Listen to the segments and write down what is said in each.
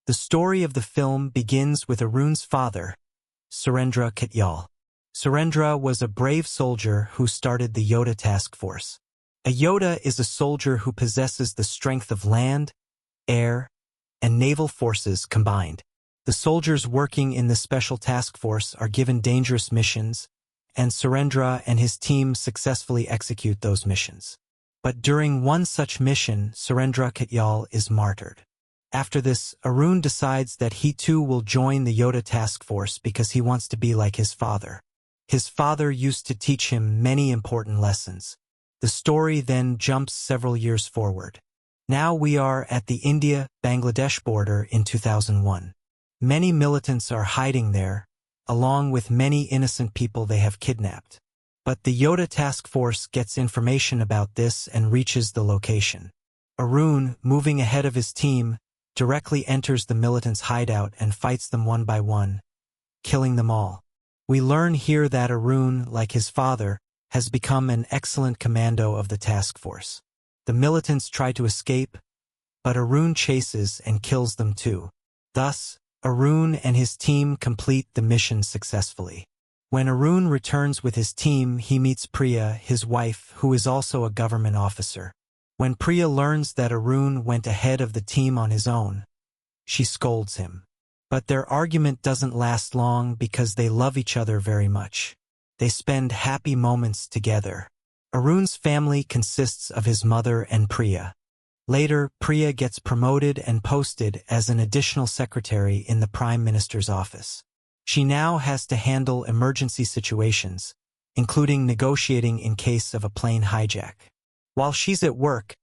The story of the film begins with Arun's father, Arun Katyal. Arun was a brave soldier who started the Yodha Task Force. A Yodha is a soldier who possesses the strength of land, air, and naval forces combined. The soldiers working in the special task force are given dangerous missions, and Arun and his team successfully execute those missions. But during one such mission, Arun Katyal is martyred. After this, Arun decides that he too will join the Yodha Task Force because he wants to be like his father. His father used to teach him many important lessons. The story then jumps several years forward. Now we are at the India-Bangladesh border in 2001. Many militants are hiding there, along with many innocent people they have kidnapped. But the Yodha Task Force gets information about this and reaches the location. Arun, moving ahead of his team, directly enters the militants' hideout and fights them one by one, killing them all. We learn here that Arun, like his father, has become an excellent commando of the task force. The militants try to escape, but Arun chases and kills them too. Thus, Arun and his team complete the mission successfully. When Arun returns with his team, he meets Priya, his wife, who is also a government officer. When Priya learns that Arun went ahead of the team on his own, she scolds him. But their argument doesn't last long because they love each other very much. They spend happy moments together. Arun's family consists of his mother and Priya. Later, Priya gets promoted and posted as an additional secretary in the Prime Minister's office. She now has to handle emergency situations, including negotiating in case of a plane hijack. While she's at work,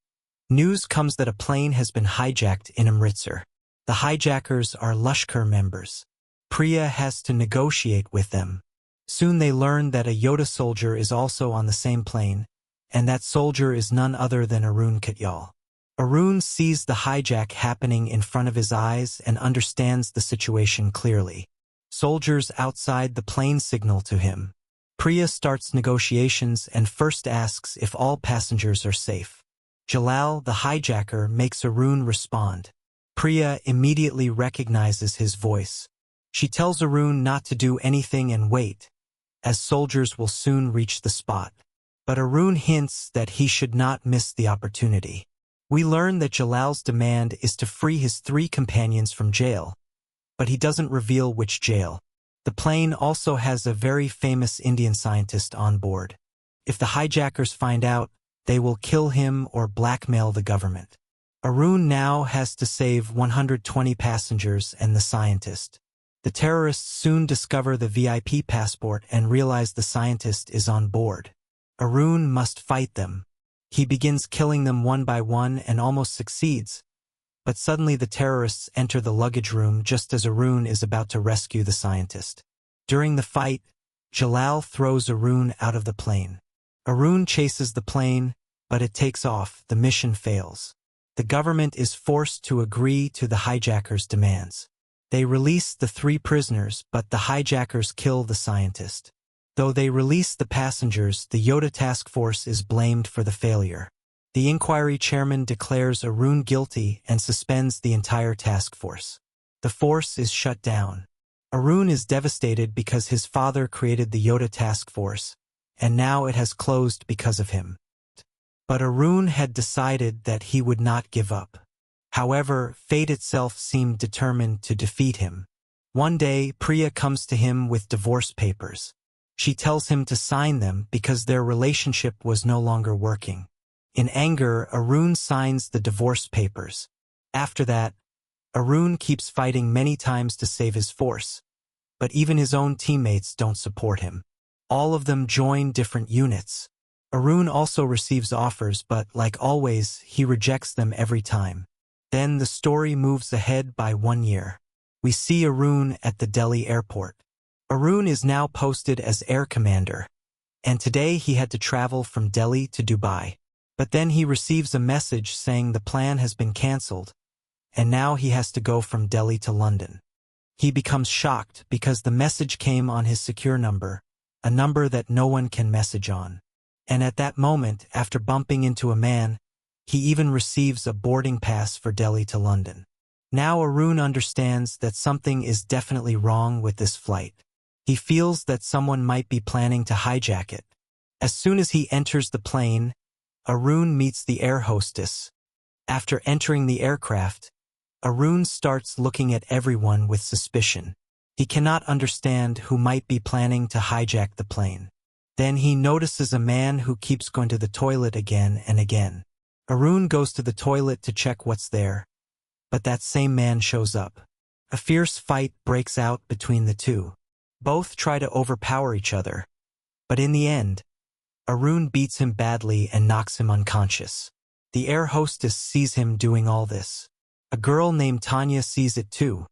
news comes that a plane has been hijacked in Amritsar. The hijackers are Lashkar members. Priya has to negotiate with them. Soon they learn that a Yodha soldier is also on the same plane, and that soldier is none other than Arun Katyal. Arun sees the hijack happening in front of his eyes and understands the situation clearly. Soldiers outside the plane signal to him. Priya starts negotiations and first asks if all passengers are safe. Jalal, the hijacker, makes Arun respond. Priya immediately recognizes his voice. She tells Arun not to do anything and wait, as soldiers will soon reach the spot. But Arun hints that he should not miss the opportunity. We learn that Jalal's demand is to free his 3 companions from jail, but he doesn't reveal which jail. The plane also has a very famous Indian scientist on board. If the hijackers find out, they will kill him or blackmail the government. Arun now has to save 120 passengers and the scientist. The terrorists soon discover the VIP passport and realize the scientist is on board. Arun must fight them. He begins killing them one by one and almost succeeds. But suddenly the terrorists enter the luggage room just as Arun is about to rescue the scientist. During the fight, Jalal throws Arun out of the plane. Arun chases the plane, but it takes off. The mission fails. The government is forced to agree to the hijackers' demands. They release the 3 prisoners, but the hijackers kill the scientist. Though they release the passengers, the Yodha Task Force is blamed for the failure. The inquiry chairman declares Arun guilty and suspends the entire task force. The force is shut down. Arun is devastated because his father created the Yodha Task Force, and now it has closed because of him. But Arun had decided that he would not give up. However, fate itself seemed determined to defeat him. One day, Priya comes to him with divorce papers. She tells him to sign them because their relationship was no longer working. In anger, Arun signs the divorce papers. After that, Arun keeps fighting many times to save his force, but even his own teammates don't support him. All of them join different units. Arun also receives offers, but like always, he rejects them every time. Then the story moves ahead by 1 year. We see Arun at the Delhi airport. Arun is now posted as air commander, and today he had to travel from Delhi to Dubai. But then he receives a message saying the plan has been cancelled, and now he has to go from Delhi to London. He becomes shocked because the message came on his secure number, a number that no one can message on. And at that moment, after bumping into a man, he even receives a boarding pass for Delhi to London. Now Arun understands that something is definitely wrong with this flight. He feels that someone might be planning to hijack it. As soon as he enters the plane, Arun meets the air hostess. After entering the aircraft, Arun starts looking at everyone with suspicion. He cannot understand who might be planning to hijack the plane. Then he notices a man who keeps going to the toilet again and again. Arun goes to the toilet to check what's there, but that same man shows up. A fierce fight breaks out between the two. Both try to overpower each other, but in the end, Arun beats him badly and knocks him unconscious. The air hostess sees him doing all this. A girl named Tanya sees it too.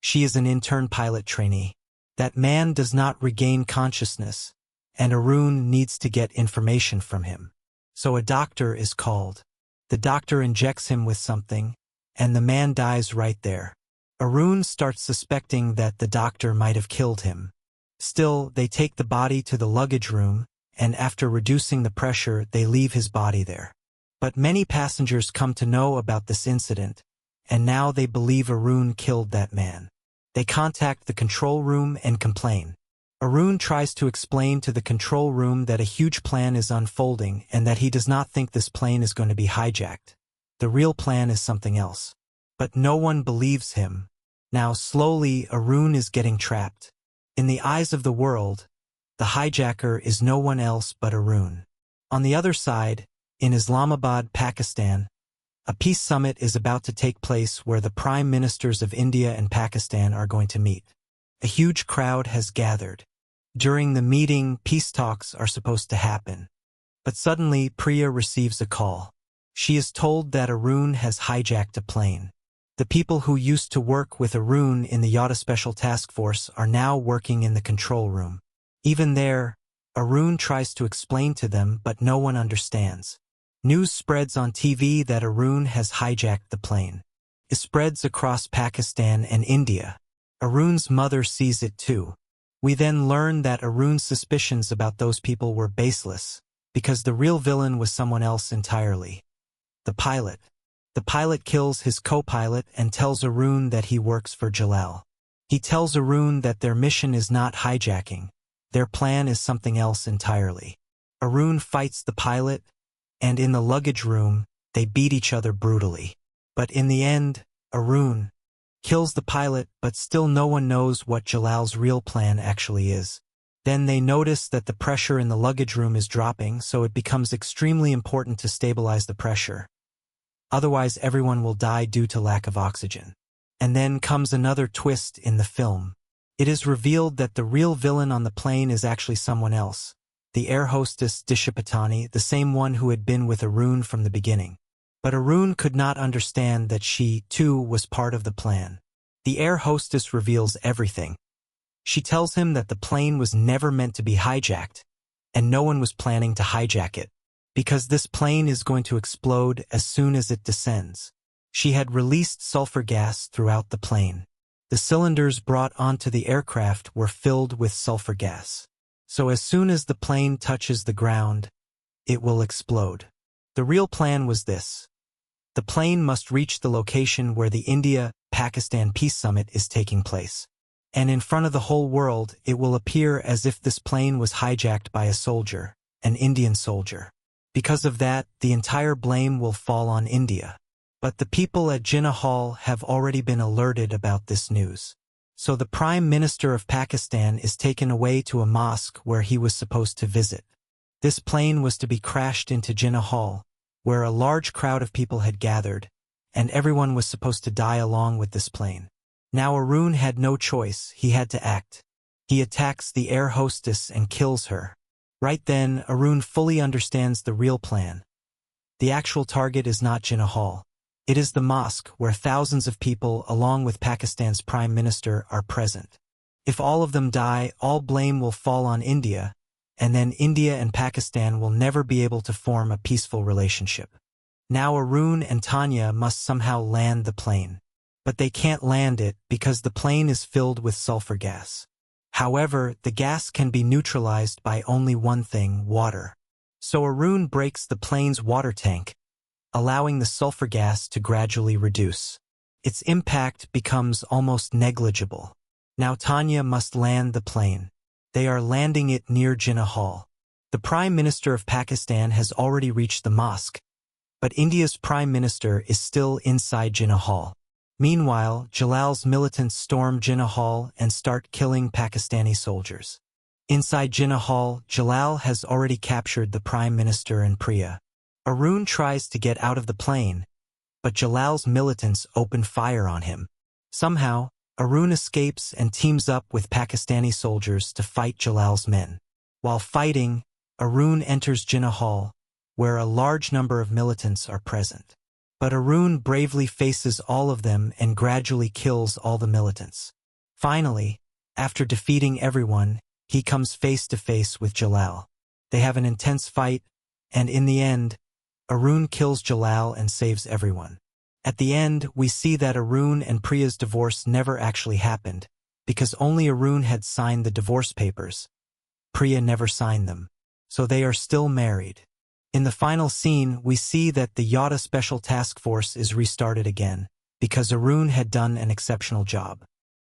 She is an intern pilot trainee. That man does not regain consciousness, and Arun needs to get information from him. So a doctor is called. The doctor injects him with something, and the man dies right there. Arun starts suspecting that the doctor might have killed him. Still, they take the body to the luggage room, and after reducing the pressure, they leave his body there. But many passengers come to know about this incident, and now they believe Arun killed that man. They contact the control room and complain. Arun tries to explain to the control room that a huge plan is unfolding and that he does not think this plane is going to be hijacked. The real plan is something else. But no one believes him. Now slowly Arun is getting trapped. In the eyes of the world, the hijacker is no one else but Arun. On the other side, in Islamabad, Pakistan, a peace summit is about to take place where the prime ministers of India and Pakistan are going to meet. A huge crowd has gathered. During the meeting, peace talks are supposed to happen. But suddenly, Priya receives a call. She is told that Arun has hijacked a plane. The people who used to work with Arun in the Yodha Special Task Force are now working in the control room. Even there, Arun tries to explain to them, but no one understands. News spreads on TV that Arun has hijacked the plane. It spreads across Pakistan and India. Arun's mother sees it too. We then learn that Arun's suspicions about those people were baseless, because the real villain was someone else entirely. The pilot. The pilot kills his co-pilot and tells Arun that he works for Jalal. He tells Arun that their mission is not hijacking. Their plan is something else entirely. Arun fights the pilot, and in the luggage room, they beat each other brutally. But in the end, Arun kills the pilot, but still no one knows what Jalal's real plan actually is. Then they notice that the pressure in the luggage room is dropping, so it becomes extremely important to stabilize the pressure. Otherwise, everyone will die due to lack of oxygen. And then comes another twist in the film. It is revealed that the real villain on the plane is actually someone else. The air hostess Disha Patani, the same one who had been with Arun from the beginning. But Arun could not understand that she, too, was part of the plan. The air hostess reveals everything. She tells him that the plane was never meant to be hijacked, and no one was planning to hijack it, because this plane is going to explode as soon as it descends. She had released sulfur gas throughout the plane. The cylinders brought onto the aircraft were filled with sulfur gas. So as soon as the plane touches the ground, it will explode. The real plan was this. The plane must reach the location where the India-Pakistan Peace Summit is taking place. And in front of the whole world, it will appear as if this plane was hijacked by a soldier, an Indian soldier. Because of that, the entire blame will fall on India. But the people at Jinnah Hall have already been alerted about this news. So the Prime Minister of Pakistan is taken away to a mosque where he was supposed to visit. This plane was to be crashed into Jinnah Hall, where a large crowd of people had gathered, and everyone was supposed to die along with this plane. Now Arun had no choice, he had to act. He attacks the air hostess and kills her. Right then, Arun fully understands the real plan. The actual target is not Jinnah Hall. It is the mosque where thousands of people, along with Pakistan's Prime Minister, are present. If all of them die, all blame will fall on India, and then India and Pakistan will never be able to form a peaceful relationship. Now Arun and Tanya must somehow land the plane. But they can't land it because the plane is filled with sulfur gas. However, the gas can be neutralized by only one thing, water. So Arun breaks the plane's water tank, allowing the sulfur gas to gradually reduce. its impact becomes almost negligible. Now Tanya must land the plane. They are landing it near Jinnah Hall. The Prime Minister of Pakistan has already reached the mosque, but India's Prime Minister is still inside Jinnah Hall. Meanwhile, Jalal's militants storm Jinnah Hall and start killing Pakistani soldiers. Inside Jinnah Hall, Jalal has already captured the Prime Minister and Priya. Arun tries to get out of the plane, but Jalal's militants open fire on him. Somehow, Arun escapes and teams up with Pakistani soldiers to fight Jalal's men. While fighting, Arun enters Jinnah Hall, where a large number of militants are present. But Arun bravely faces all of them and gradually kills all the militants. Finally, after defeating everyone, he comes face to face with Jalal. They have an intense fight, and in the end, Arun kills Jalal and saves everyone. At the end, we see that Arun and Priya's divorce never actually happened, because only Arun had signed the divorce papers. Priya never signed them, so they are still married. In the final scene, we see that the Yodha Special Task Force is restarted again, because Arun had done an exceptional job.